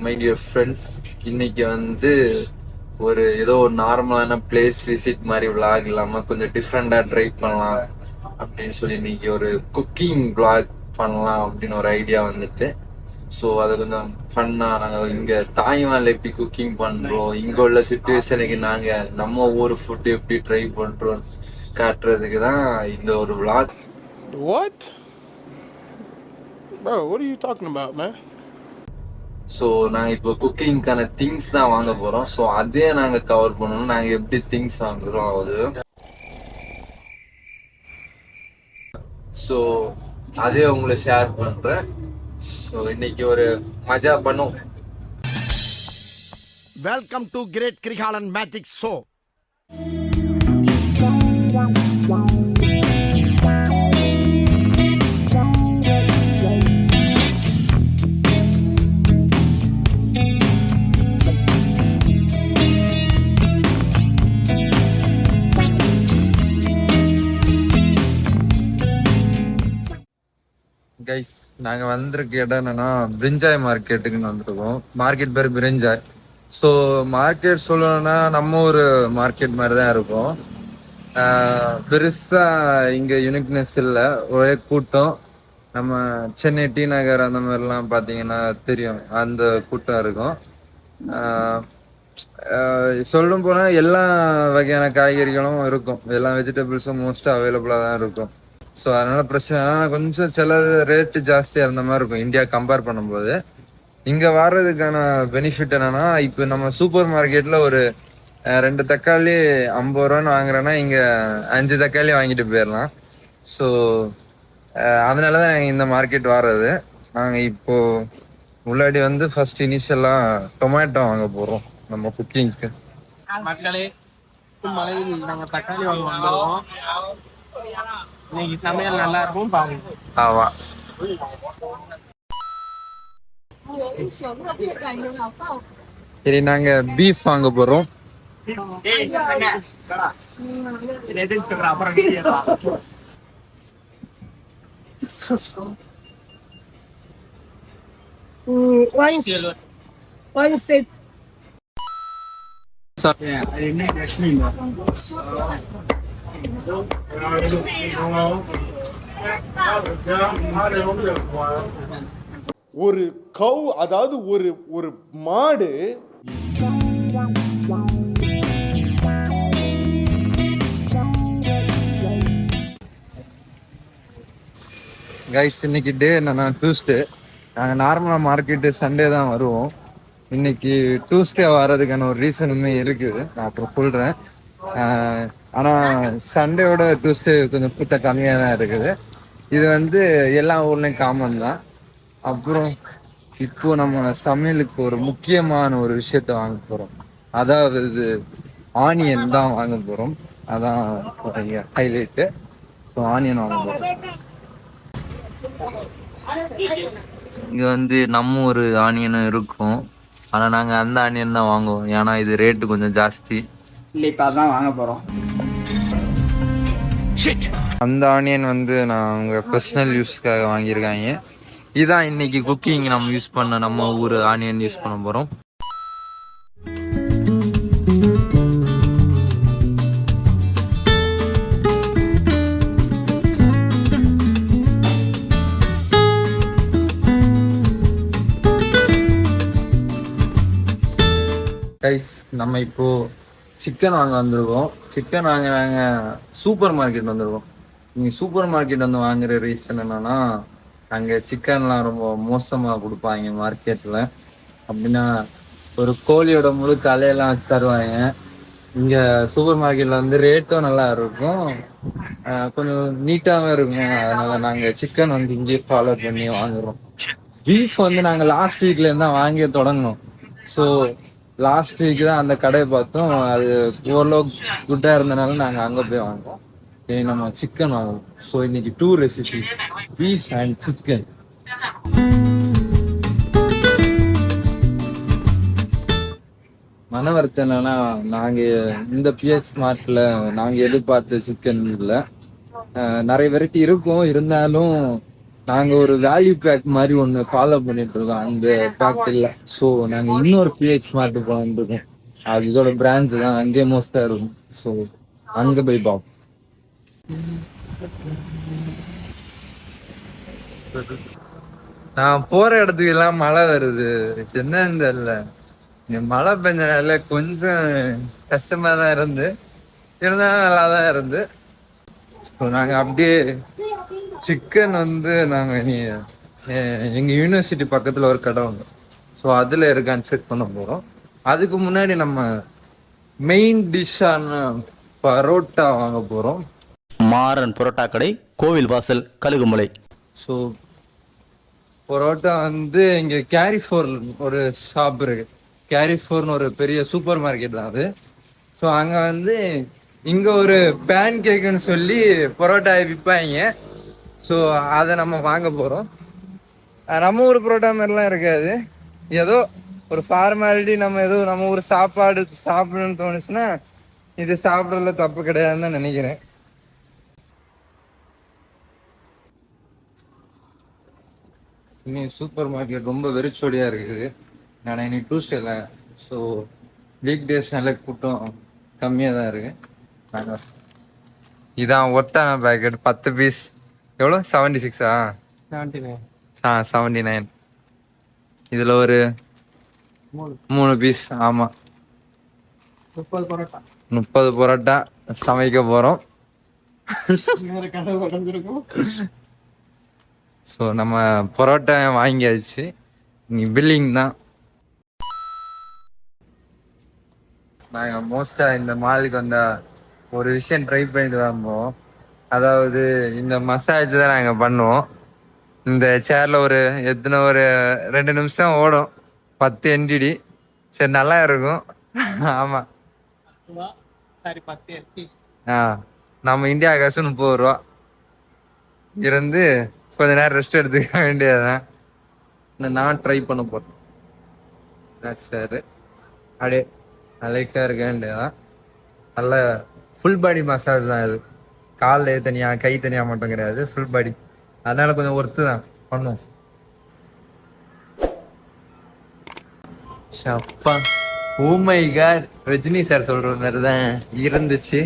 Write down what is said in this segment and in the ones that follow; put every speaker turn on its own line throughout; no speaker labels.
My dear friends, இன்னைக்கு வந்து ஏதோ ஒரு நார்மலான பிளேஸ் விசிட் மாதிரி விளாக் இல்லாம கொஞ்சம் டிஃப்ரெண்டா ட்ரை பண்ணலாம் அப்படின்னு சொல்லி இன்னைக்கு ஒரு குக்கிங் விளாக் பண்ணலாம் அப்படின்னு ஒரு ஐடியா வந்துட்டு. ஸோ அது கொஞ்சம் ஃபன்னா. நாங்கள் இங்க தாய்வான்ல எப்படி குக்கிங் பண்றோம், இங்க உள்ள சுச்சுவேஷனுக்கு நாங்க நம்ம ஊர் ஃபுட் எப்படி ட்ரை பண்றோம் காட்டுறதுக்கு தான் இந்த ஒரு vlog.
What? Bro, what are you talking about, man?
So நாங்கள் இப்போ குக்கிங்கான திங்ஸ் தான் வாங்க போகிறோம். ஸோ அதே நாங்கள் கவர் பண்ணணும். நாங்கள் எப்படி திங்ஸ் வாங்குறோம் அது. ஸோ அதே உங்களை ஷேர் பண்ணுறேன். ஸோ இன்னைக்கு ஒரு மஜா பண்ணும்.
Welcome to great Kirikalan magic show.
Guys, நாங்கள் வந்திருக்க இடம் என்னன்னா பிரிஞ்சாய் மார்க்கெட்டுக்குன்னு வந்திருக்கோம். மார்க்கெட் பேர் பிரிஞ்சாய். ஸோ மார்க்கெட் சொல்லணும்னா நம்ம ஒரு மார்க்கெட் மாதிரி தான் இருக்கும். பெருசா இங்க யூனிக்னஸ் இல்லை, ஒரே கூட்டம். நம்ம சென்னை டி நகர் அந்த மாதிரிலாம் பார்த்தீங்கன்னா தெரியும், அந்த கூட்டம் இருக்கும். சொல்லும் போனா எல்லா வகையான காய்கறிகளும் இருக்கும், எல்லா வெஜிடபிள்ஸும் மோஸ்ட்டாக அவைலபிளாக தான் இருக்கும். ஸோ அதனால பிரச்சனை கொஞ்சம் சில ரேட்டு ஜாஸ்தியாக இருந்த மாதிரி இருக்கும் இந்தியா கம்பேர் பண்ணும்போது. இங்கே வர்றதுக்கான பெனிஃபிட் என்னன்னா, இப்போ நம்ம சூப்பர் மார்க்கெட்டில் ஒரு 2 தக்காளி 50 ரூபான்னு வாங்குறோன்னா இங்கே 5 தக்காளி வாங்கிட்டு போயிடலாம். ஸோ அதனால தான் நாங்கள் இந்த மார்க்கெட் வர்றது. நாங்கள் இப்போ முன்னாடி வந்து ஃபர்ஸ்ட் இனிஷியலாக டொமேட்டோ வாங்க போகிறோம் நம்ம குக்கிங்க்கு.
மக்களே, மலையில் நாங்கள் தக்காளி வாங்க வந்துடுவோம். இன்னைக்கு சமையல் நல்லா இருக்கும் பாருங்க.
ஆமா, சரி நாங்க பீஃப் வாங்க போறோம்.
ஒரு கவ், அதாவது ஒரு மாடு
கைஸ், இன்னைக்கு டே என்னன்னா டியூஸ்டே. நாங்கள் நார்மலாக மார்க்கெட்டு சண்டே தான் வருவோம். இன்னைக்கு டியூஸ்டே வர்றதுக்கான ஒரு ரீசனுமே இருக்குது, நான் அப்புறம் சொல்கிறேன். ஆனால் சண்டேவோட டியூஸ்டே கொஞ்சம் கூட்டம் கம்மியாக தான் இருக்குது. இது வந்து எல்லா ஊர்லேயும் காமன் தான். அப்புறம் இப்போ நம்ம சமையலுக்கு ஒரு முக்கியமான ஒரு விஷயத்த வாங்க போகிறோம், அதாவது ஆனியன் தான் வாங்க போகிறோம். அதான் ஹைலைட்டு. ஸோ ஆனியன் வாங்க போகிறோம். இங்கே வந்து நம்ம ஒரு ஆனியனும் இருக்கும், ஆனால் நாங்கள் அந்த ஆனியன் தான் வாங்குவோம். ஏன்னா இது ரேட்டு கொஞ்சம் ஜாஸ்தி.
இல்லை, இப்போ அதான் வாங்க போகிறோம்.
அந்த ஆனியன் வந்து நான் உங்கள் பர்சனல் யூஸ்க்காக வாங்கியிருக்காங்க. இதான் இன்னைக்கு குக்கிங் நம்ம யூஸ் பண்ண நம்ம ஊர் ஆனியன் யூஸ் பண்ண போகிறோம். கைஸ், நம்ம இப்போ சிக்கன் வாங்க வந்திருக்கோம். சிக்கன் வாங்க நாங்கள் சூப்பர் மார்க்கெட் வந்திருக்கோம். நீங்கள் சூப்பர் மார்க்கெட் வந்து வாங்குற ரீசன் என்னன்னா, அங்கே சிக்கன்லாம் ரொம்ப மோசமாக கொடுப்பாங்க மார்க்கெட்டில். அப்படின்னா ஒரு கோழியோட முழு தலையெல்லாம் தருவாங்க. இங்கே சூப்பர் மார்க்கெட்டில் வந்து ரேட்டும் நல்லா இருக்கும், கொஞ்சம் நீட்டாகவும் இருக்கும். அதனால் நாங்கள் சிக்கன் வந்து இங்கேயே ஃபாலோ பண்ணி வாங்குகிறோம். பீஃப் வந்து நாங்கள் லாஸ்ட் வீக்லேருந்து தான் வாங்கி தொடங்கணும். ஸோ லாஸ்ட் வீக் தான் அந்த கடையை பார்த்தோம், அது ஓரளவுக்கு குட்டாக இருந்தனால நாங்கள் அங்கே போய் வாங்குவோம். நம்ம சிக்கன் வாங்குவோம். ஸோ இன்னைக்கு 2 ரெசிபி, பீஃப் அண்ட் சிக்கன். மன வருத்தம் என்னன்னா, நாங்கள் இந்த பிஎச் ஸ்மார்ட்ல நாங்கள் எதிர்பார்த்த சிக்கன் இல்லை. நிறைய வெரைட்டி இருக்கும், இருந்தாலும் நாங்க ஒரு வேல்யூ பேக் மாதிரி ஒன்று ஃபாலோ பண்ணிட்டு இருக்கோம். அந்த பேக் இல்லை. ஸோ நாங்க இன்னொரு பிஹெச் ஸ்மார்ட் போகலான்னு இருக்கோம். அது இதோட பிரான்ச் தான் அங்கேயே மோஸ்டா இருக்கும். ஸோ அங்க போய் பார்ப்போம். நான் போற இடத்துக்கு எல்லாம் மழை வருது. என்னன்னு தெரியல. மழை பெஞ்சனால கொஞ்சம் கஷ்டமா தான் இருந்து, இருந்தாலும் நல்லா தான் இருந்து. நாங்க அப்படியே சிக்கன் வந்து நாங்க எங்க யூனிவர்சிட்டி பக்கத்துல ஒரு கடை உண்டு. ஸோ அதுல இருக்கான்னு செக் பண்ண போறோம். அதுக்கு முன்னாடி நம்ம மெயின் டிஷ்ஷான பரோட்டா வாங்க போறோம்.
மாறன் புரோட்டா கடை, கோவில் வாசல், கழுகுமலை.
ஸோ பரோட்டா வந்து இங்க கேரிஃபோர் ஒரு ஷாப் இருக்கு. கேரிஃபோர்னு ஒரு பெரிய சூப்பர் மார்க்கெட் தான் அது. ஸோ அங்க வந்து இங்க ஒரு பேன் கேக்குன்னு சொல்லி பரோட்டா விற்பாங்க. ஸோ அதை நம்ம வாங்க போறோம். நம்ம ஊர் பரோட்டா மாதிரிலாம் இருக்காது. ஏதோ ஒரு ஃபார்மாலிட்டி, நம்ம ஊர் சாப்பாடு சாப்பிடணும்னு தோணுச்சுன்னா இது சாப்பிட்றதுல தப்பு கிடையாதுன்னு தான் நினைக்கிறேன். இன்னைக்கு சூப்பர் மார்க்கெட் ரொம்ப வெறிச்சோடியா இருக்குது. நான் இன்னைக்கு டூஸ்டேல, ஸோ வீக் டேஸ்னால கூட்டம் கம்மியாக தான் இருக்கு. இதான் ஒட்டான பேக்கெட் 10 பீஸ். எவ்வளோ? 76 79. இதில் ஒரு 3 பீஸ். ஆமாம், 30 பரோட்டா சமைக்க போகிறோம். ஸோ நம்ம பரோட்டா வாங்கியாச்சு. நீ பில்லிங் தான். நாங்கள் மோஸ்ட்டாக இந்த மாலுக்கு வந்தால் ஒரு விஷயம் ட்ரை பண்ணிட்டு வந்தோம். அதாவது இந்த மசாஜ் தான் நாங்கள் பண்ணுவோம். இந்த சேர்ல ஒரு 2 நிமிஷம் ஓடும். 10 NGD. சரி, நல்லா இருக்கும். ஆமாம். நம்ம இந்தியா காசு 30 ரூபா இருந்து கொஞ்ச நேரம் ரெஸ்ட் எடுத்துக்க வேண்டியதுதான். நான் ட்ரை பண்ண போறேன். சரி, அப்படியே அலைக்கா இருக்க வேண்டியதான். நல்ல ஃபுல் பாடி மசாஜ் தான் இது. கால் தனியா, கை தனியா மட்டும் கிடையாது, ஃபுல் பாடி. அதனால கொஞ்சம் ஒர்த்து தான் பண்ணுவோம். அப்பா, oh my God, Rajini sir சொல்ற மாதிரி தான் இருந்துச்சு.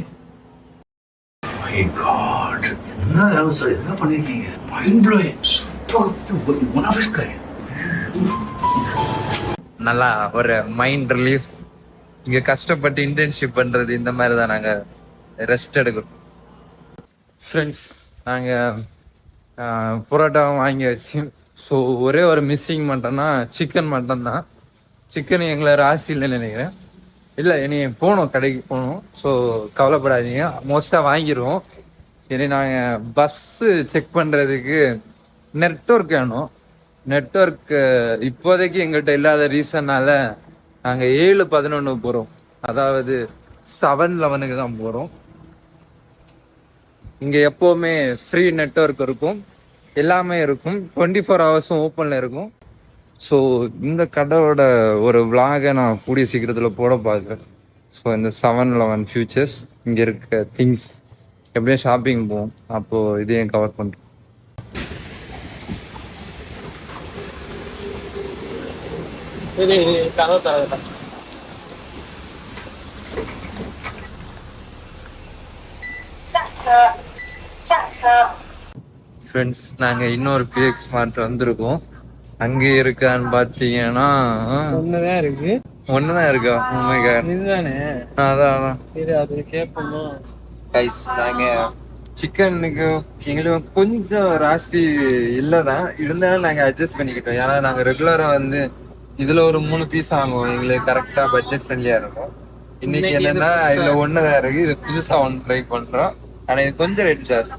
My God, என்ன லெவல் சார், என்ன பண்ணிருக்கீங்க? Mind blowing, super, one of his kind.
நல்லா ஒரு மைண்ட் ரிலீஃப். இங்க கஷ்டப்பட்டு இன்டர்ன்ஷிப் பண்றது இந்த மாதிரி தான் நாங்க ரெஸ்ட் எடுக்கிறோம். ஃப்ரெண்ட்ஸ், நாங்க புரோட்டாவும் வாங்கி வச்சு. ஸோ ஒரே ஒரு மிஸ்ஸிங் மட்டும்னா சிக்கன் மட்டும் தான். சிக்கன் எங்களை ராசி இல்லைன்னு நினைக்கிறேன். இல்லை, இனி போகணும், கடைக்கு போகணும். ஸோ கவலைப்படாதீங்க, மோஸ்ட்டாக வாங்கிடுவோம். இனி நாங்கள் பஸ்ஸு செக் பண்ணுறதுக்கு நெட்ஒர்க் வேணும். நெட்ஒர்க் இப்போதைக்கு எங்கள்கிட்ட இல்லாத ரீசன்னால நாங்கள் 7-11 போகிறோம். அதாவது 7-11 தான் போகிறோம். இங்கே எப்போவுமே ஃப்ரீ நெட்ஒர்க் இருக்கும், எல்லாமே இருக்கும், 24 ஹவர்ஸும் ஓப்பனில் இருக்கும். ஸோ இந்த கடையோட ஒரு விளாகை நான் கூடிய சீக்கிரத்தில் போட பார்க்குறேன். ஸோ இந்த 7-11 ஃபியூச்சர்ஸ், இங்கே இருக்க திங்ஸ், எப்படியும் ஷாப்பிங் போவோம், அப்போது இதையும் கவர் பண்ணுறோம். ஃப்ரெண்ட்ஸ், நாங்கள் இன்னொரு பிஎக்ஸ் ஸ்மார்ட் வந்திருக்கோம். அங்கே இருக்கான்னு பார்த்தீங்கன்னா
ஒண்ணுதான் இருக்கு.
ஒண்ணுதான் இருக்கா? உண்மைக்கா
இதுதானே?
அதான்
சரி, அது கேட்போமா?
கைஸ், நாங்க சிக்கனுக்கு எங்களுக்கு கொஞ்சம் ராசி இல்லைதான், இருந்தாலும் நாங்க அட்ஜஸ்ட் பண்ணிக்கிட்டோம். ஏன்னா நாங்க ரெகுலரா வந்து இதுல ஒரு 3 பீஸ் வாங்குவோம். எங்களுக்கு கரெக்டா பட்ஜெட் ஃப்ரெண்ட்லியா இருக்கும். இன்னைக்கு என்னன்னா இதுல ஒண்ணுதான் இருக்கு. இது புதுசா ஒன்று ட்ரை பண்றோம். ஆனா இது கொஞ்சம் ரேட் ஜாஸ்தி.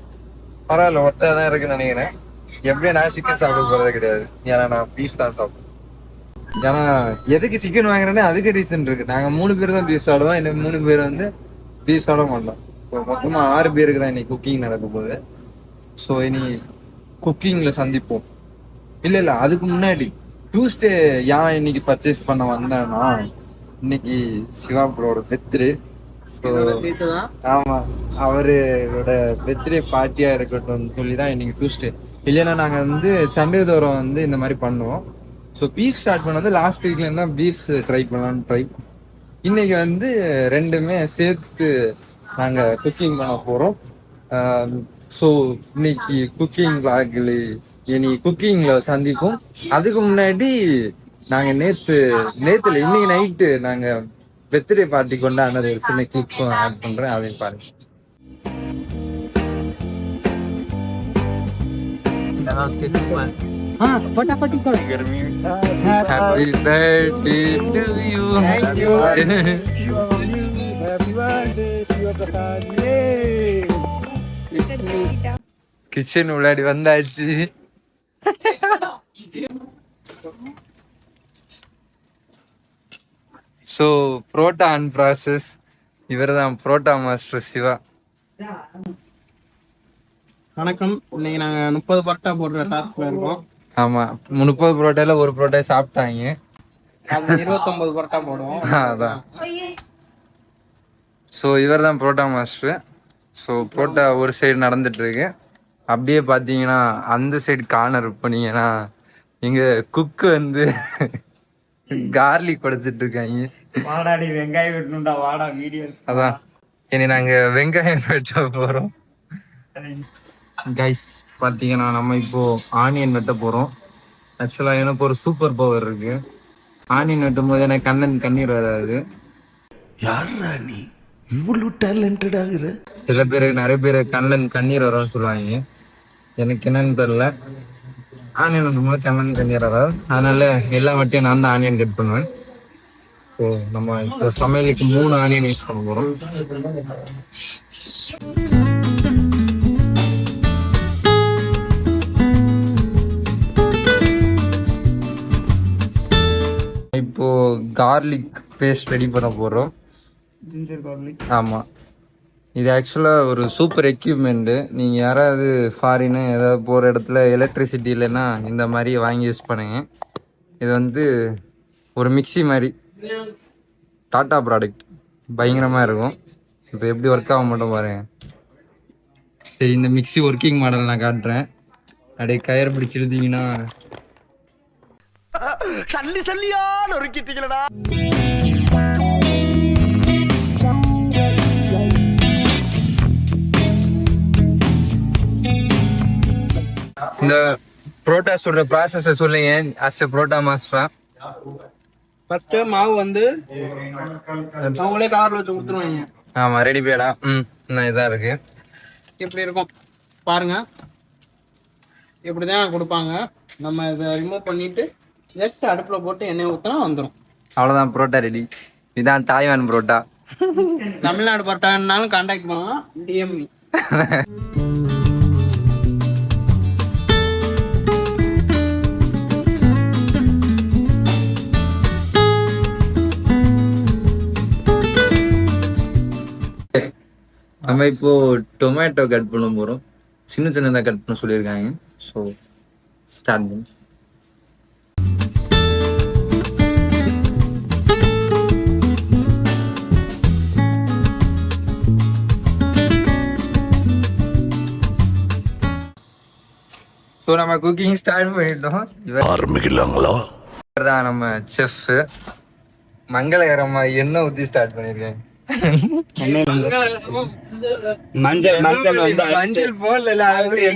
பரவாயில்ல, ஒருத்தா தான் இருக்குன்னு நினைக்கிறேன். எப்படியும் நான் சிக்கன் சாப்பிட போறது கிடையாது, ஏன்னா நான் பீஃப் தான் சாப்பிடுவேன். ஏன்னா எதுக்கு சிக்கன் வாங்குறேன்னா அதுக்கு ரீசன் இருக்கு. நாங்க 3 பேர் தான் பீஃப் சாப்பிடுவோம், இன்னும் 3 பேர் வந்து பீஃப் சாப்பிட மாட்டோம். மொத்தமா 6 பேருக்கு தான் இன்னைக்கு குக்கிங் நடக்க போகுது. ஸோ இனி குக்கிங்ல சந்திப்போம். இல்ல அதுக்கு முன்னாடி டியூஸ்டே ஏன் இன்னைக்கு பர்ச்சேஸ் பண்ண வந்தேன்னா, இன்னைக்கு சிவா ப்ரோட பர்த்டே. ஸோ ஆமா, அவரோட பர்த்டே பார்ட்டியா இருக்கட்டும்னு சொல்லி தான் இன்னைக்கு டியூஸ்டே. இல்லைன்னா நாங்கள் வந்து சண்டே தோறும் வந்து இந்த மாதிரி பண்ணுவோம். ஸோ பீஃப் ஸ்டார்ட் பண்ணது லாஸ்ட் வீக்லேருந்து தான் பீஃப் ட்ரை பண்ணலான்னு ட்ரை. இன்னைக்கு வந்து ரெண்டுமே சேர்த்து நாங்கள் குக்கிங் பண்ண போகிறோம். ஸோ இன்னைக்கு குக்கிங் vlogல இனி குக்கிங்கில் சந்திப்போம். அதுக்கு முன்னாடி நாங்கள் நேற்றுல இன்னைக்கு நைட்டு நாங்கள் பர்த்டே பார்ட்டி கொண்டாடினது ஒரு சின்ன கிளிப்பும் ஆட் பண்ணுறேன், அதையும் பாருங்க. Happy birthday to you. Thank you. Kitchen உள்ளாடி வந்தாச்சு. ஸோ புரோட்டா அண்ட் ப்ராசஸ் இவர் தான் புரோட்டா மாஸ்டர் சிவா.
வணக்கம். இன்னைக்கு நாங்க 30 பரோட்டா போடுற டாஸ்க்ல இருக்கோம்.
ஆமா, 30 புரோட்டால ஒரு புரோட்டா சாப்பிட்டாங்க.
அது 29 பரோட்டா போடுவோம்.
அதான். ஸோ இவர் தான் புரோட்டா மாஸ்டர். ஸோ புரோட்டா ஒரு சைடு நடந்துட்டு இருக்கு. அப்படியே பார்த்தீங்கன்னா அந்த சைடு கார்னர் பண்ணீங்கன்னா எங்க குக்கு வந்து கார்லிக் படைச்சிட்டு இருக்காங்க.
வாடாடி வெங்காயம் வெட்டணும்டா, வாடா வீடியோஸ்.
அதான் இனி நாங்க வெங்காயம் வெட்ட போறோம். கைஸ் பார்த்தீங்கன்னா நம்ம இப்போ ஆனியன் வெட்ட போறோம். ஆக்சுவலா எனக்கு ஒரு சூப்பர் பவர் இருக்கு. ஆனியன் வெட்டும் போது எனக்கு கண்ணீர் வராது.
யாரா நீ இவ்வளவு டேலண்டட் ஆகுற?
சில பேருக்கு நிறைய பேர் கண்ணீர் வரும்னு சொல்லுவாங்க. எனக்கு என்னன்னு தெரியல, ஆனியன் வெட்டும்போது கண்ணீர் வராது. அதனால எல்லா வட்டியும் நான் தான் ஆனியன் கட் பண்ணுவேன். ஸோ நம்ம இப்போ சமையலுக்கு 3 ஆனியன் யூஸ் பண்ண போகிறோம். இப்போ கார்லிக் பேஸ்ட் ரெடி பண்ண போகிறோம்.
Ginger garlic.
ஆமாம், இது ஆக்சுவலாக ஒரு சூப்பர் எக்யூப்மெண்ட்டு. நீங்கள் யாராவது ஃபாரின்னு ஏதாவது போகிற இடத்துல எலக்ட்ரிசிட்டி இல்லைன்னா இந்த மாதிரி வாங்கி யூஸ் பண்ணுங்க. இது வந்து ஒரு மிக்சி மாதிரி, டாட்டா ப்ராடக்ட், பயங்கரமாக இருக்கும். இப்போ எப்படி ஒர்க் ஆக மட்டும் பாருங்க. சரி, இந்த மிக்சி ஒர்க்கிங் மாடல் நான் காட்டுறேன். அப்படியே கயிறு பிடிச்சி இழுத்தீங்கன்னா
சல்லி சல்லியா நொறுக்கிட்டீங்களடா.
இந்த புரோட்டா சுடுற ப்ராசஸை சொல்லுங்க அஸ் எ புரோட்டா மாஸ்டரா.
ஃபர்ஸ்ட் மாவு வந்து அவங்களே கவர்ல வச்சு கொடுத்துருவாங்க.
ஆமாம், ரெடி பேடா. இன்னும் இதாக இருக்கு.
இப்படி இருக்கும் பாருங்க, இப்படிதான் கொடுப்பாங்க. நம்ம இதை ரிமூவ் பண்ணிட்டு ஜஸ்ட் அடுப்புல போட்டு எண்ணெய் ஊற்றினா வந்துடும்.
அவ்வளோதான், புரோட்டா ரெடி. இதான் தாய்வான் புரோட்டா.
தமிழ்நாடு பரோட்டானாலும் கான்டாக்ட் பண்ணலாம், டிஎம்இ.
நம்ம இப்போ டொமேட்டோ கட் பண்ண போகிறோம். சின்ன சின்னதாக கட் பண்ண சொல்லியிருக்காங்க. ஸோ ஸ்டார்ட் பண்ணு. ஸோ நம்ம குக்கிங் ஸ்டார்ட் பண்ணிட்டோம்.
ஆரம்பிக்கலாங்களா?
இவர் தான் நம்ம செஃப். மங்களகரமா எண்ணெய் ஊற்றி ஸ்டார்ட் பண்ணியிருக்காங்க.
மஞ்சள் வந்து
மஞ்சள் போடல,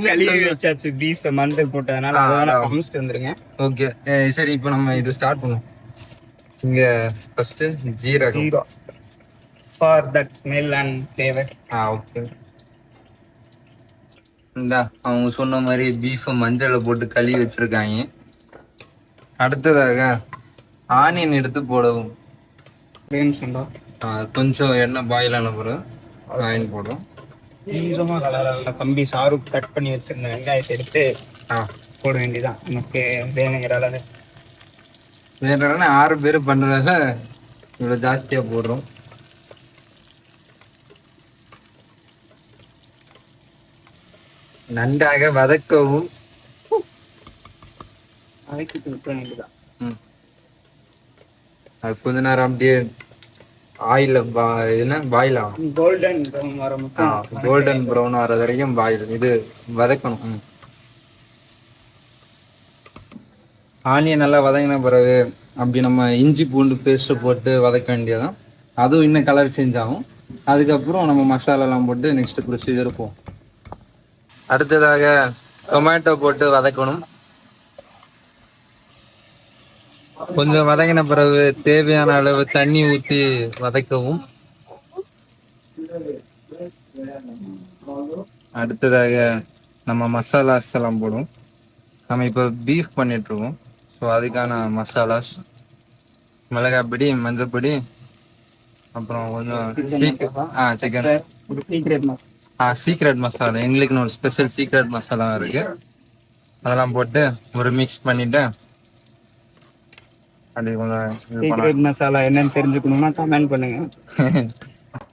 கழுவி வச்சாச்சு. பீஃப் மஞ்சள் போட்டதுனால அதெல்லாம் காமிச்சிட்டு வந்துருங்க.
ஓகே, சரி இப்போ நம்ம இது ஸ்டார்ட் பண்ணுவோம். இங்க ஃபர்ஸ்ட் ஜீரகம்
for that smell and flavour.
Okay. இந்தா அவங்க சொன்ன மாதிரி பீஃப் மஞ்சளை போட்டு கழுவி வச்சிருக்காங்க. அடுத்ததாக ஆனியன் எடுத்து போடவும். கொஞ்சம் எண்ணெய் பாயில் ஆன பிறகு ஆனியன் போடும்.
கொஞ்சமா கலர் கம்பி சாருக்கு கட் பண்ணி வச்சிருந்த வெங்காயத்தை எடுத்து போட வேண்டியதான். நமக்கு வேணுங்கிற அளவு.
வேற 6 பேர் பண்றதால இவ்வளவு ஜாஸ்தியா போடுறோம். நன்றாக வதக்கவும்.
வதக்கிட்டு விட்ட வேண்டியதான்.
அது கொஞ்ச நேரம் அப்படியே ஆயில பாயில்
கோல்டன் ப்ரௌன் வர மட்டும்
கோல்டன் ப்ரௌன் வர வரைக்கும் பாயில் இது வதக்கணும். ஆனியன் நல்லா வதங்கின பிறகு அப்படி நம்ம இஞ்சி பூண்டு பேஸ்ட்டு போட்டு வதக்க வேண்டியதான். அதுவும் இன்னும் கலர் சேஞ்ச் ஆகும். அதுக்கப்புறம் நம்ம மசாலாலாம் போட்டு நெக்ஸ்ட் ப்ரொசீஜர் போகும். அடுத்ததாக டொமேட்டோ போட்டு வதக்கணும். கொஞ்சம் வதங்கின பிறகு தேவையான அளவு தண்ணி ஊற்றி வதக்கவும். அடுத்ததாக நம்ம மசாலாஸ் எல்லாம் போடுவோம். நம்ம இப்போ பீஃப் பண்ணிட்டு இருக்கோம். ஸோ அதுக்கான மசாலாஸ் மிளகாய் பொடி, மஞ்சள் பொடி, அப்புறம் கொஞ்சம் சிக்கன் சீக்ரெட் மசாலா, எங்களுக்குன்னு ஒரு ஸ்பெஷல் சீக்ரெட் மசாலா இருக்கு. அதெல்லாம் போட்டு ஒரு மிக்ஸ் பண்ணிட்டு அப்படி
சீக்ரெட் மசாலா என்னன்னு தெரிஞ்சுக்கணும்னா கமெண்ட் பண்ணுங்க.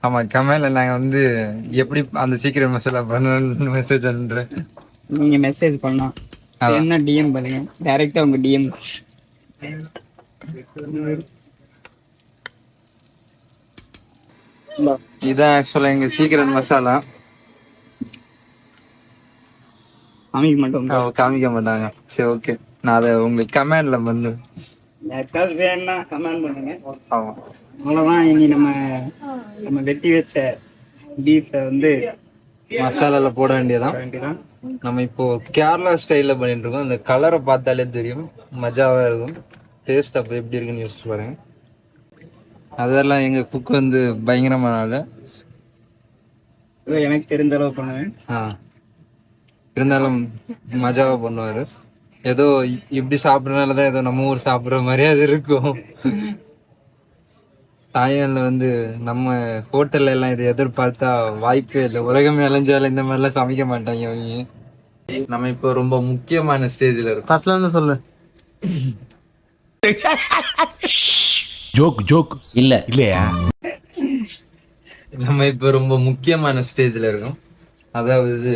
ஆமா, கமெண்ட்ல நாங்க வந்து எப்படி அந்த சீக்ரெட் மசாலா பண்ணணும்னு மெசேஜ் பண்றேன்.
நீங்க மெசேஜ் பண்ணா என்ன டிஎம் பண்ணுங்க, டைரக்டா உங்க டிஎம்.
இதான் ஆக்சுவலா எங்க சீக்ரெட் மசாலா. காமிக்க மாட்டாங்க. சரி, ஓகே, நான் அதை உங்களுக்கு கமெண்ட்ல பண்ணுவேன்.
யாருக்காவது வேணும்னா கமெண்ட் பண்ணுங்க.
ஆமா,
அவ்வளவுதான். இனி நம்ம வெட்டி வச்ச பீஃபை வந்து
மசாலால போட வேண்டியதான். நம்ம இப்போ கேரளா ஸ்டைல்ல பண்ணிட்டு இருக்கோம். இந்த கலரை பார்த்தாலே தெரியும், மஜாவா இருக்கும். டேஸ்ட் அப்போ எப்படி இருக்குன்னு யோசிச்சு பாருங்க. அதெல்லாம் எங்க குக் வந்து பயங்கரமான ஆளு.
எனக்கு தெரிஞ்ச அளவு பண்ணுவேன்.
இருந்தாலும் மஜாவா பண்ணுவாரு. ஏதோ இப்படி சாப்பிட்றதுனாலதான் ஏதோ நம்ம ஊர் சாப்பிட்ற மாதிரியே அது இருக்கும். தாய்லாந்துல வந்து நம்ம ஹோட்டல்ல எல்லாம் இதை எதிர்பார்த்தா வாய்ப்பே இல்லை. உலகமே அலைஞ்சாலும் இந்த மாதிரிலாம் சமைக்க மாட்டாங்க அவங்க. நம்ம இப்போ ரொம்ப முக்கியமான ஸ்டேஜ்ல இருக்கோம். ஃபர்ஸ்ட்ல இருந்து சொல்லு.
ஜோக் இல்லையா?
நம்ம இப்போ ரொம்ப முக்கியமான ஸ்டேஜ்ல இருக்கோம். அதாவது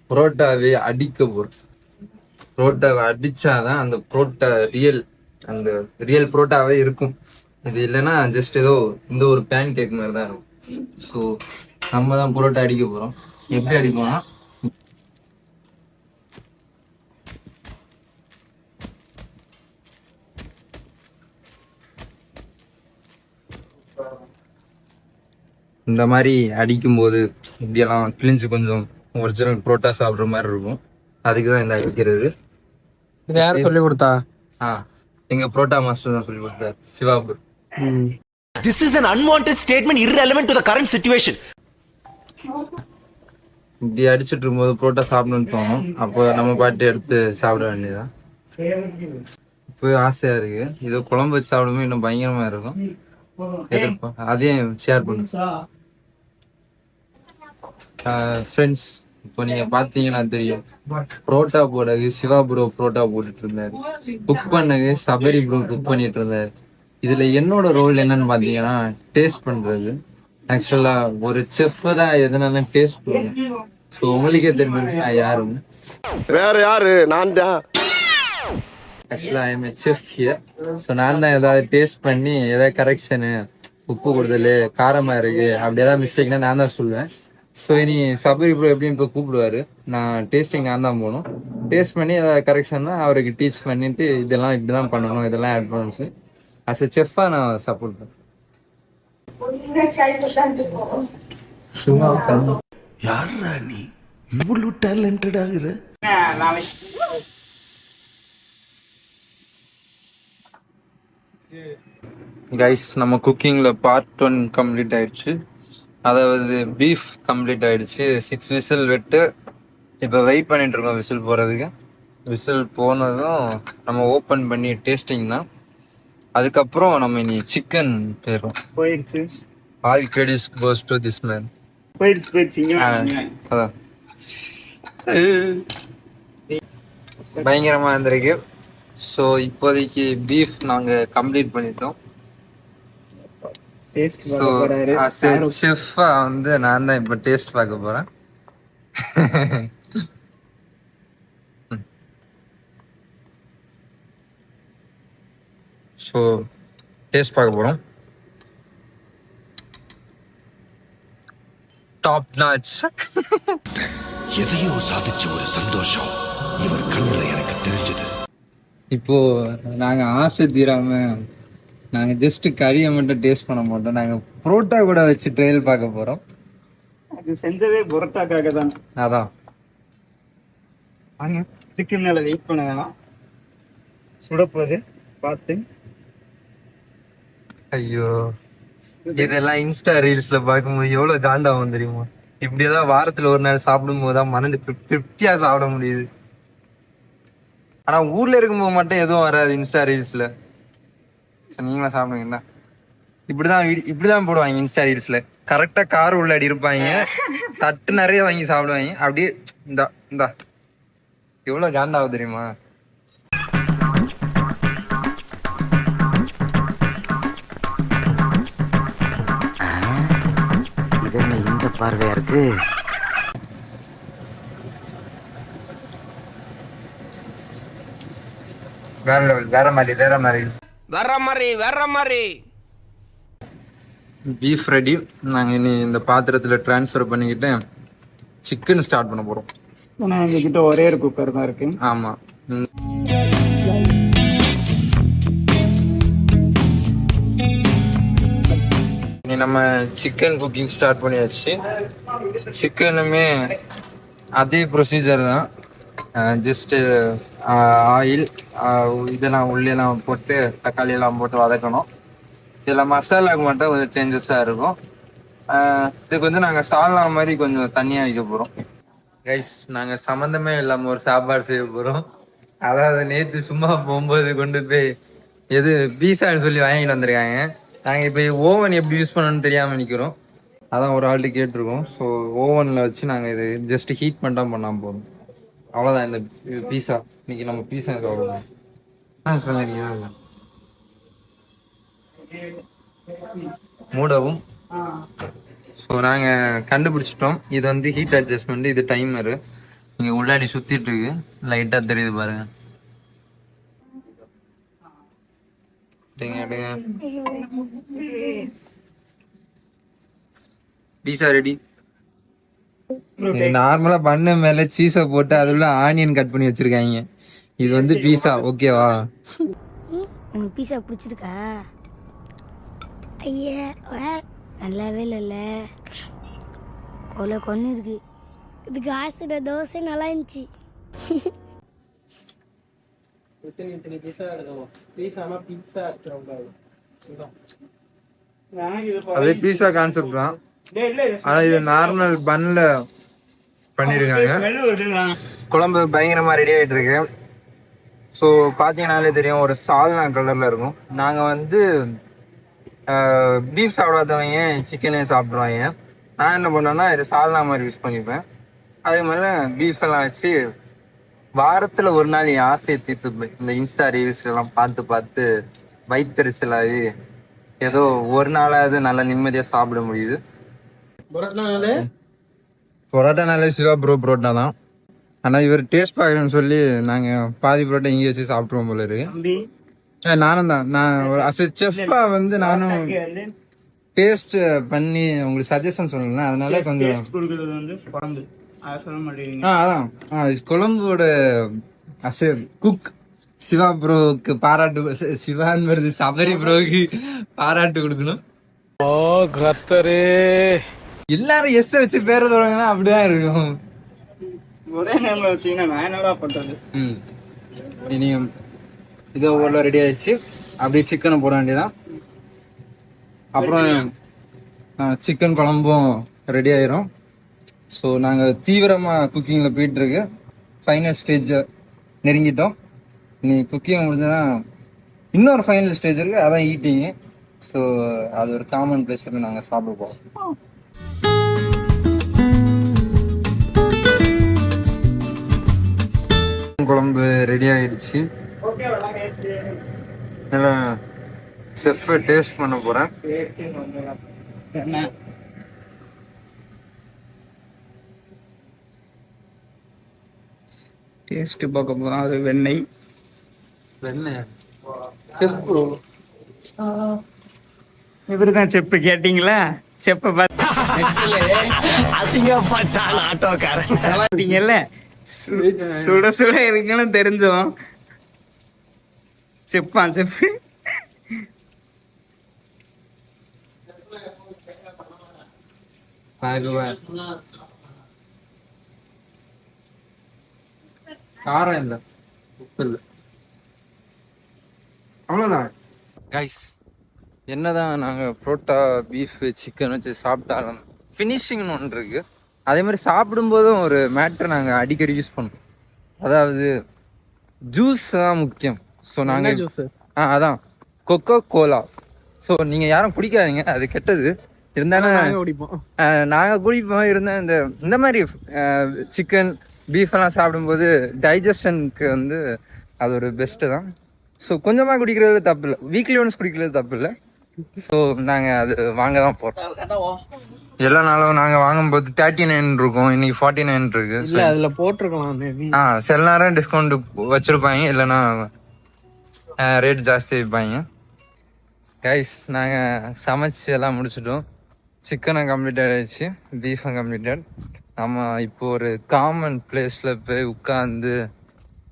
புரோட்டாவே அடிக்க போறோம். புரோட்டாவை அடிச்சாதான் அந்த புரோட்டா ரியல் புரோட்டாவே இருக்கும். இது இல்லைன்னா ஜஸ்ட் ஏதோ இந்த ஒரு பேன் கேக் மாதிரி தான் இருக்கும். ஸோ நம்ம தான் புரோட்டா அடிக்க போறோம். எப்படி அடிப்போம்னா, இந்த மாதிரி அடிக்கும்போது இப்படியெல்லாம் கிழிஞ்சு கொஞ்சம் ஒரிஜினல் புரோட்டா சாப்பிட்ற மாதிரி இருக்கும். அதுக்கு தான் இந்த அடிக்கிறது.
இது யாரும் சொல்லி கொடுத்தா?
எங்க புரோட்டா மாஸ்டர் தான் சொல்லி கொடுத்தார், சிவாபு.
This is an unwanted statement irrelevant to the current situation.
இப்படி அடிச்சிட்டு இருக்கும்போது புரோட்டா சாப்பிடணும்னு தோணும். அப்போ நம்ம பாட்டு எடுத்து சாப்பிட வேண்டியதான். இப்போ ஆசையா இருக்கு. இதோ குழம்பு வச்சு சாப்பிடும்போது இன்னும் பயங்கரமா இருக்கும். எதிர்ப்போம், அதையும் ஷேர் பண்ணுங்க ஃப்ரெண்ட்ஸ். இப்போ நீங்க பாத்தீங்கன்னா தெரியும், புரோட்டா போடகு சிவா ப்ரோ புரோட்டா போட்டுட்டு இருந்தாரு. குக் பண்ணகு சபரி ப்ரோ குக் பண்ணிட்டு இருந்தாரு. இதுல என்னோட ரோல் என்னன்னு பாத்தீங்கன்னா டேஸ்ட் பண்றது. ஆக்சுவலா ஒரு செஃப் தான் எதுனாலும் டேஸ்ட் பண்ணுவேன். ஸோ உங்களுக்கே தெரிஞ்சு நான் யாருன்னு.
வேற யாரு? நான் தான்.
ஆக்சுவலா I am a chef here. So நான் தான் ஏதாவது டேஸ்ட் பண்ணி ஏதாவது கரெக்ஷனு, உப்பு கொடுதல், காரமா இருக்கு, அப்படி ஏதாவது மிஸ்டேக்னா நான் தான் சொல்லுவேன். ஸோ இனி சபரி ப்ரோ எப்படின்னு இப்போ கூப்பிடுவாரு. நான் டேஸ்டிங் நான் தான் போகணும். டேஸ்ட் பண்ணி ஏதாவது கரெக்ஷன்னா அவருக்கு டீச் பண்ணிட்டு இதெல்லாம் இப்படிதான் பண்ணணும், இதெல்லாம் ஆட் பண்ணணும். அஸ் எ செஃப்பா நான் சப்போர்ட் பண்ணேன்.
யாரா நீ இவ்வளவு டேலண்டட் ஆகுற?
கைஸ், நம்ம குக்கிங்ல பார்ட் 1 கம்ப்ளீட் ஆயிடுச்சு. அதாவது பீஃப் கம்ப்ளீட் ஆயிடுச்சு. 6 விசில் விட்டு இப்போ வெயிட் பண்ணிட்டு இருக்கோம் விசில் போறதுக்கு. விசில் போனதும் நம்ம ஓப்பன் பண்ணி டேஸ்டிங் தான். அதுக்கப்புறம் நம்ம இனி சிக்கன் போயிடும்.
போயிடுச்சு.
All credits goes to this man.
போயிடுச்சு.
அதான் பயங்கரமா இருந்திருக்கு. ஸோ இப்போதைக்கு பீஃப் நாங்க கம்ப்ளீட் பண்ணிட்டோம். ஸோ செஃப்பா வந்து நான் தான் இப்போ டேஸ்ட் பார்க்க போறேன். ஸோ டேஸ்ட் பார்க்க போறோம். Top notch.
எதையோ சாதிச்ச ஒரு சந்தோஷம் இவர் கண்ணுல எனக்கு தெரிஞ்சது.
இப்போ நாங்க ஆசை தீராம நாங்க ஜஸ்ட் கறியை மட்டும் டேஸ்ட் பண்ண மாட்டோம், நாங்க புரோட்டா கூட வச்சு ட்ரையல் பார்க்க போறோம்.
அது செஞ்சதே புரோட்டாக்காக தான்.
அதான்
வாங்க, இதுக்கு மேல வெயிட் பண்ண வேணாம், சுடப்போது பார்த்து.
ஐயோ, இதெல்லாம் இன்ஸ்டா ரீல்ஸ்ல பார்க்கும்போது எவ்வளவு காண்டாகும் தெரியுமா? இப்படியேதான் வாரத்துல ஒரு நாள் சாப்பிடும் போதுதான் மனது திருப்தியா சாப்பிட முடியுது. ஆனா ஊர்ல இருக்கும்போது மட்டும் எதுவும் வராது இன்ஸ்டா ரீல்ஸ்ல. நீங்களும் சாப்பிடுவீங்களா? இப்படிதான் போடுவாங்க இன்ஸ்டா ரீல்ஸ்ல. கரெக்டா கார் உள்ளாடி இருப்பாங்க, தட்டு நிறைய வாங்கி சாப்பிடுவாங்க. அப்படியே இந்தா எவ்வளவு காண்டாகும் தெரியுமா?
இந்த பார்வையா இருக்கு.
வேற லெவல், வேற மாதிரி பீஃப் ரெடி. நாங்க இனி இந்த பாத்திரத்துல டிரான்ஸ்ஃபர் பண்ணிக்கிட்டு சிக்கன் ஸ்டார்ட் பண்ண போறோம்.
ஏன்னா எங்ககிட்ட ஒரே ஒரு குக்கர் தான் இருக்கு.
ஆமா, இனி நம்ம சிக்கன் குக்கிங் ஸ்டார்ட் பண்ணியாச்சு. சிக்கனுமே அதே ப்ரொசீஜர் தான். ஜஸ்ட் ஆயில் இதெல்லாம் உள்ளெல்லாம் போட்டு தக்காளி எல்லாம் போட்டு வதக்கணும். இதில் மசாலாவுக்கு மட்டும் கொஞ்சம் சேஞ்சஸாக இருக்கும். இதுக்கு வந்து நாங்கள் சால்னா மாதிரி கொஞ்சம் தண்ணியாக வைக்க போகிறோம். கைஸ், நாங்கள் சம்மந்தமே இல்லாமல் ஒரு சாப்பாடு செய்ய போகிறோம். அதாவது நேற்று சும்மா போகும்போது கொண்டு போய் எது பீஸான்னு சொல்லி வாங்கிட்டு வந்திருக்காங்க. நாங்கள் இப்போ ஓவன் எப்படி யூஸ் பண்ணணும்னு தெரியாமல் நிற்கிறோம். அதான் ஒரு ஆள்கிட்ட கேட்டிருக்கோம். ஸோ ஓவனில் வச்சு நாங்கள் இது ஜஸ்ட் ஹீட் மட்டும் பண்ணாமல் போதும். அவ்வளோதான் இந்த பீஸா. இன்னைக்கு நம்ம பீஸா அவ்வளோதான். சொல்லிருக்கீங்க மூடவும். ஸோ நாங்கள் கண்டுபிடிச்சிட்டோம். இது வந்து ஹீட் அட்ஜஸ்ட்மெண்ட், இது டைமரு. இங்கே உள்ளாடி சுற்றிட்டு இருக்கு, லைட்டாக தெரியுது பாருங்க. Pizza ready. நார்மலா பண்ண மேல சீஸை போட்டு அதுல ஆனியன் கட் பண்ணி வச்சிருக்காங்க. இது வந்து பீஸா. ஓகேவா?
உனக்கு பீஸா பிடிச்சிருக்கா? ஐயா நல்லாவே இல்லைல்ல, கொன்னு இருக்கு. இதுக்கு ஆசிட தோசை நல்லா இருந்துச்சு.
அது பீஸா கான்செப்ட் தான். ஆனா இது நார்மல் பன்ல பண்ணிருக்காங்க. குழம்பு பயங்கரமா ரெடி ஆயிட்டு இருக்கு. ஸோ பாத்தீங்கன்னாலே தெரியும், ஒரு சால்னா கலர்ல இருக்கும். நாங்க வந்து பீஃப் சாப்பிடாதவங்க சிக்கனே சாப்பிடுவாங்க. நான் என்ன பண்ணேன்னா இது சால்னா மாதிரி யூஸ் பண்ணிப்பேன். அதுக்கு மேல பீஃப் எல்லாம் வச்சு வாரத்துல ஒரு நாள் என் ஆசையை தீர்த்து இந்த இன்ஸ்டா ரீல்ஸ் எல்லாம் பார்த்து வயிற்றுச்சலாகி ஏதோ ஒரு நாளாவது நல்லா நிம்மதியா சாப்பிட முடியுது. பரோட்டானாலே சிவா ப்ரோ பரோட்டா தான். ஆனா இவர் டேஸ்ட் பார்க்கணும்னு சொல்லி நாங்க பாதி பரோட்டா இங்கே வச்சு சாப்பிட்டுருவோம் போல இருக்கு. நானும் தான், நான் செஃப்பா வந்து நானும் டேஸ்ட் பண்ணி உங்களுக்கு சஜஷன் சொல்லல, அதனால கொஞ்சம் அதான் குழம்போட குக் சிவா ப்ரோக்கு பாராட்டு. சிவான் வருது, சபரி ப்ரோக்கு பாராட்டு கொடுக்கணும்.
ஓ கர்த்தரே,
எல்லாரும் எஸ் வச்சு பேர் தொடங்கினா அப்படிதான் இருக்கும்.
ஒரே நேம்ல வச்சீங்கன்னா நான் என்னடா பண்றது?
இனியும் இது ஒவ்வொரு ரெடி ஆயிடுச்சு. அப்படியே சிக்கனை போட வேண்டியதான். அப்புறம் சிக்கன் குழம்பும் ரெடி ஆயிரும். ஸோ நாங்கள் தீவிரமாக குக்கிங்கில் போயிட்டு இருக்கு. ஃபைனல் ஸ்டேஜ் நெருங்கிட்டோம். நீ குக்கிங் முடிஞ்சதான் இன்னொரு ஃபைனல் ஸ்டேஜ் இருக்கு, அதான் ஈட்டிங்கு. ஸோ அது ஒரு காமன் பிளேஸ்ல போய் நாங்கள் சாப்பிட போகிறோம். குழம்பு ரெடி ஆயிடுச்சு. நல்லா செஃப் டேஸ்ட் பண்ண போறேன்.
டேஸ்ட் பார்க்க போறோம். அது வெண்ணெய்
செப்பு.
இவருதான் செப்பு. கேட்டீங்களா? செப்ப பாத்தீங்கல்ல, சுட சுட இருக்குன்னு தெரிஞ்சோம். చెప్పు
காரம் இல்லை, உப்பு இல்லை, அவ்வளோதான். கைஸ், என்னதான் நாங்கள் புரோட்டா பீஃப் சிக்கன் வச்சு சாப்பிட்டாலும் ஃபினிஷிங்னு ஒன்று இருக்குது. அதே மாதிரி சாப்பிடும்போதும் ஒரு மேட்ரு நாங்கள் அடிக்கடி யூஸ் பண்ணுவோம். அதாவது ஜூஸ் தான் முக்கியம். ஸோ நாங்கள்
ஜூஸ்
அதான் கொக்கோ கோலா. ஸோ நீங்கள் யாரும் குடிக்காதீங்க, அது கெட்டது. இருந்தாலும் நாங்கள் குடிப்போம். இருந்தால் இந்த மாதிரி சிக்கன் பீஃப் எல்லாம் சாப்பிடும்போது டைஜஷனுக்கு வந்து அது ஒரு பெஸ்ட்டு தான். ஸோ கொஞ்சமாக குடிக்கிறது தப்பு இல்லை, வீக்லி ஒன்ஸ் குடிக்கிறது தப்பு இல்லை. ஸோ நாங்கள் அது வாங்க தான் போகிறோம். எல்லா நாளும் நாங்கள் வாங்கும்போது 39 இருக்கும், இன்னைக்கு 49 இருக்கு.
அதில் போட்டிருக்கலாம்.
சில நேரம் டிஸ்கவுண்ட் வச்சுருப்பாங்க, இல்லைன்னா ரேட் ஜாஸ்தி வைப்பாங்க. கைஸ், நாங்கள் சமைச்சு எல்லாம் முடிச்சிட்டோம். சிக்கனை கம்ப்ளீட் ஆகிடுச்சு, பீஃபை கம்ப்ளீட்டட். நம்ம இப்போ ஒரு காமன் பிளேஸில் போய் உட்காந்து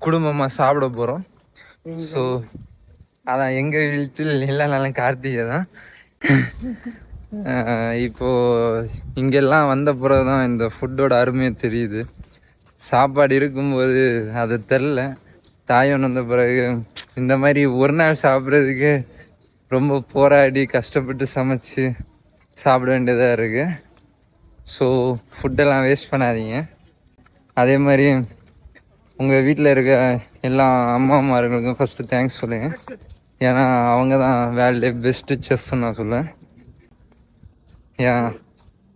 குடும்பமாக சாப்பிட போகிறோம். ஸோ அதான் எங்கள் வீட்டில் இல்லைனாலும் கார்த்திகை தான். இப்போது இங்கெல்லாம் வந்த பிறகு தான் இந்த ஃபுட்டோட அருமையை தெரியுது. சாப்பாடு இருக்கும்போது அது தெரில. தாயம் வந்த பிறகு இந்த மாதிரி ஒரு நாள் சாப்பிட்றதுக்கு ரொம்ப போராடி கஷ்டப்பட்டு சமைச்சு சாப்பிட வேண்டியதாக இருக்குது. ஸோ ஃபுட்டெல்லாம் வேஸ்ட் பண்ணாதீங்க. அதே மாதிரி உங்கள் வீட்டில் இருக்க எல்லா அம்மாமார்களுக்கும் ஃபஸ்ட்டு தேங்க்ஸ் சொல்லுங்கள். ஏன்னா அவங்க தான் வேர்ல்டு பெஸ்ட்டு செஃப்னு நான் சொல்லுவேன்.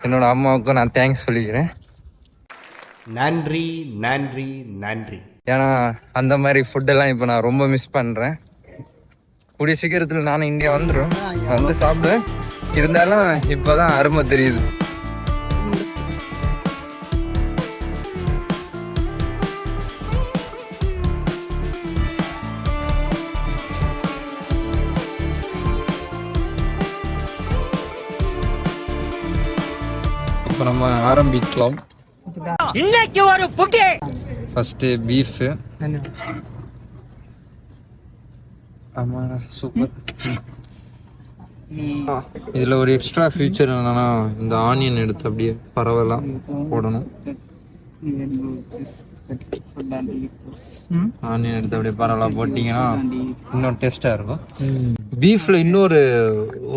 என்னோட அம்மாவுக்கும் நான் தேங்க்ஸ் சொல்லிக்கிறேன்.
நன்றி நன்றி நன்றி.
ஏன்னா அந்த மாதிரி ஃபுட்டெல்லாம் இப்போ நான் ரொம்ப மிஸ் பண்ணுறேன். கூடிய சீக்கிரத்தில் நானும் இந்தியா வந்துடும், வந்து சாப்பிடுவேன். இருந்தாலும் இப்போ தான் அருமை தெரியுது. இப்போ நம்ம ஆரம்பிக்கலாம்.
இன்னைக்கு ஒரு புகே.
First beef. ஆமா, சூப்பர். இதுல ஒரு எக்ஸ்ட்ரா ஃபீச்சர் என்னன்னா, இந்த ஆனியன் எடுத்து அப்படியே பரவலாம் போடணும். ஆனியன் எடுத்து அப்படியே பரவலா போட்டீங்கன்னா இன்னும் டேஸ்டா இருக்கும். பீஃப்ல இன்னொரு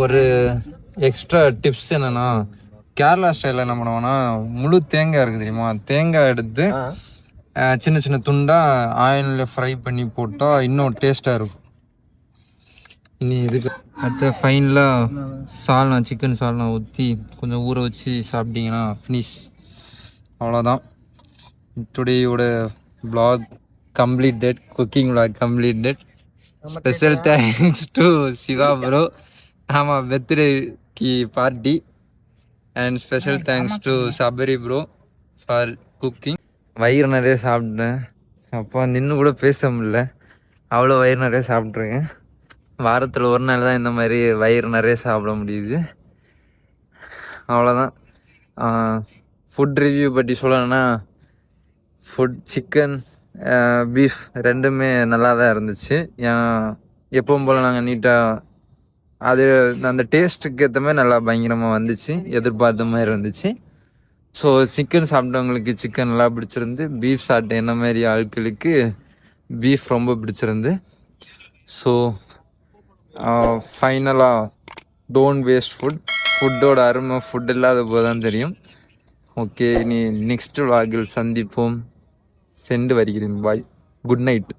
ஒரு எக்ஸ்ட்ரா டிப்ஸ் என்னன்னா, கேரளா ஸ்டைலில் என்ன பண்ணுவோம்னா, முழு தேங்காய் இருக்குது தெரியுமா, தேங்காய் எடுத்து சின்ன சின்ன துண்டாக ஆயிலில் ஃப்ரை பண்ணி போட்டால் இன்னும் டேஸ்ட்டாக இருக்கும். இனி இதுக்கு அடுத்த ஃபைனலாக சால்னா, சிக்கன் சால்னா ஊற்றி கொஞ்சம் ஊற வச்சு சாப்பிட்டீங்கன்னா ஃபினிஷ். அவ்வளோதான். டுடேயோட vlog completed, cooking vlog completed. Special thanks to Siva bro. ஆமாம், பர்த்டேக்கு party. And special thanks to Sabari bro for cooking. வயிறு நிறைய சாப்பிட்டேன். அப்போ நின்று கூட பேச முடியல, அவ்வளோ வயிறு நிறைய சாப்பிட்ருக்கேன். வாரத்தில் ஒரு நாள் தான் இந்த மாதிரி வயிறு நிறைய சாப்பிட முடியுது. அவ்வளோதான். ஃபுட் ரிவ்யூ பற்றி சொல்லணும்னா, ஃபுட் சிக்கன் பீஃப் ரெண்டுமே நல்லா தான் இருந்துச்சு. ஏன்னா எப்பவும் போல் நாங்கள் நீட்டாக அது அந்த டேஸ்ட்டுக்கு ஏற்ற மாதிரி நல்லா பயங்கரமாக வந்துச்சு, எதிர்பார்த்த மாதிரி இருந்துச்சு. ஸோ சிக்கன் சாப்பிட்டவங்களுக்கு சிக்கன் நல்லா பிடிச்சிருந்து, பீஃப் சாப்பிட்ட என்ன மாதிரி ஆட்களுக்கு பீஃப் ரொம்ப பிடிச்சிருந்து. ஸோ ஃபைனலாக டோன்ட் வேஸ்ட் ஃபுட். ஃபுட்டோட அருமை ஃபுட் இல்லாத போது தான் தெரியும். ஓகே, இனி நெக்ஸ்ட் vlogல் சந்திப்போம். சென்று வருகிறேன். பாய், குட் நைட்.